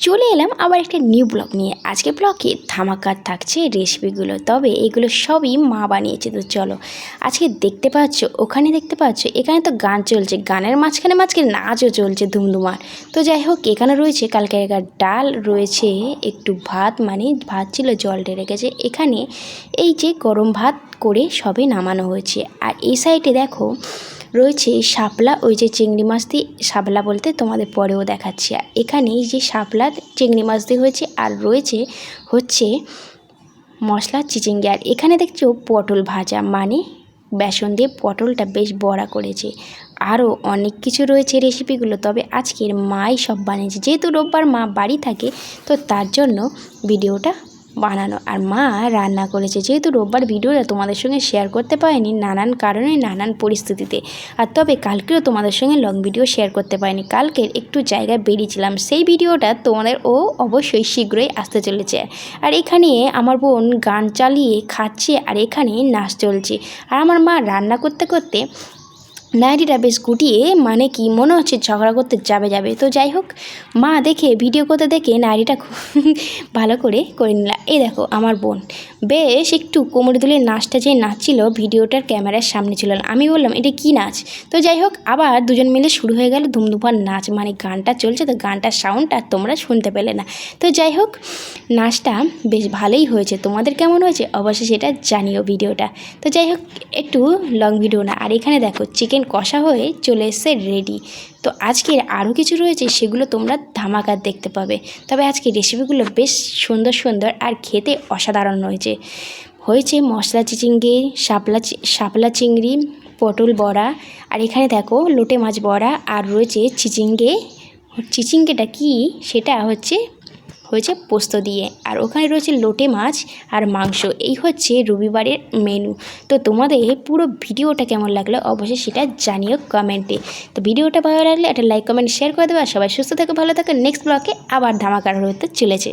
চলে এলাম আবার একটা নিউ ব্লগ নিয়ে। আজকে ব্লগে ধামাকার থাকছে রেসিপিগুলো, তবে এগুলো সবই মা বানিয়েছে। তো চলো, আজকে দেখতে পাচ্ছ, ওখানে দেখতে পাচ্ছ, এখানে তো গান চলছে, গানের মাঝখানে মাঝখানে নাচও চলছে ধুমধুমার। তো যাই হোক, এখানে রয়েছে কালকের ডাল, রয়েছে একটু ভাত, মানে ভাত ছিল জল ঢেলে গেছে। এখানে এই যে গরম ভাত করে সবে নামানো হয়েছে। আর এই সাইডে দেখো রয়েছে শাপলা, ওই যে চিংড়ি মাছ দিয়ে, শাপলা বলতে তোমাদের পরেও দেখাচ্ছি। আর এখানে এই যে শাপলা চিংড়ি মাছ দিয়ে হয়েছে, আর রয়েছে হচ্ছে মশলা চিচিঙ্গা। আর এখানে দেখছো পটল ভাজা, মানে বেসন দিয়ে পটলটা বেশ বড়া করেছে। আরও অনেক কিছু রয়েছে রেসিপিগুলো, তবে আজকের মাই সব বানিয়েছে। যেহেতু রোববার মা বাড়ি থাকে, তো তার জন্য ভিডিওটা বানানো। আর মা রান্না করেছে, যেহেতু রোববার ভিডিওটা তোমাদের সঙ্গে শেয়ার করতে পারিনি নানান কারণে, নানান পরিস্থিতিতে। আর তবে কালকেও তোমাদের সঙ্গে লং ভিডিও শেয়ার করতে পারিনি, কালকের একটু জায়গায় বেরিয়েছিলাম, সেই ভিডিওটা তোমাদের অবশ্যই শীঘ্রই আসতে চলেছে। আর এখানে আমার বোন গান চালিয়ে খাচ্ছে, আর এখানে নাচ চলছে। আর আমার মা রান্না করতে করতে নাইটিটা বেশ গুটিয়ে, মানে কি মনে হচ্ছে ঝগড়া করতে যাবে। তো যাই হোক, মা দেখে ভিডিও করতে দেখে নাইটিটা খুব ভালো করে নিলাম। এই দেখো আমার বোন বেশ একটু কোমর দুলে নাচটা যে নাচছিল, ভিডিওটার ক্যামেরার সামনে ছিল না। আমি বললাম এটা কি নাচ? তো যাই হোক, আবার দুজন মিলে শুরু হয়ে গেল ধুমধুমার নাচ, মানে গানটা চলছে, তো গানটার সাউন্ডটা তোমরা শুনতে পেলে না। তো যাই হোক, নাচটা বেশ ভালোই হয়েছে। তোমাদের কেমন হয়েছে অবশ্যই সেটা জানিও ভিডিওটা। তো যাই হোক, একটু লং ভিডিও না। আর এখানে দেখো চিকেন কষা হয়ে চলে এসছে রেডি। তো আজকের আরও কিছু রয়েছে, সেগুলো তোমরা ধামাকার দেখতে পাবে। তবে আজকে রেসিপিগুলো বেশ সুন্দর সুন্দর আর খেতে অসাধারণ হয়েছে মশলা চিচিঙ্গে, শাপলা চিংড়ি, পটল বড়া, আর এখানে দেখো লোটে মাছ বড়া, আর রয়েছে চিচিঙ্গেটা কি সেটা হয়েছে পোস্ত দিয়ে, আর ওখানে রয়েছে লোটে মাছ আর মাংস। এই হচ্ছে রবিবারের মেনু। তো তোমাদের পুরো ভিডিওটা কেমন লাগলো অবশ্যই সেটা জানিও কমেন্টে। তো ভিডিওটা ভালো লাগলে একটা লাইক কমেন্ট শেয়ার করে দেবে। আর সবাই সুস্থ থাকে, ভালো থাকে। নেক্সট ব্লগে আবার ধামাকার হতে চলেছে।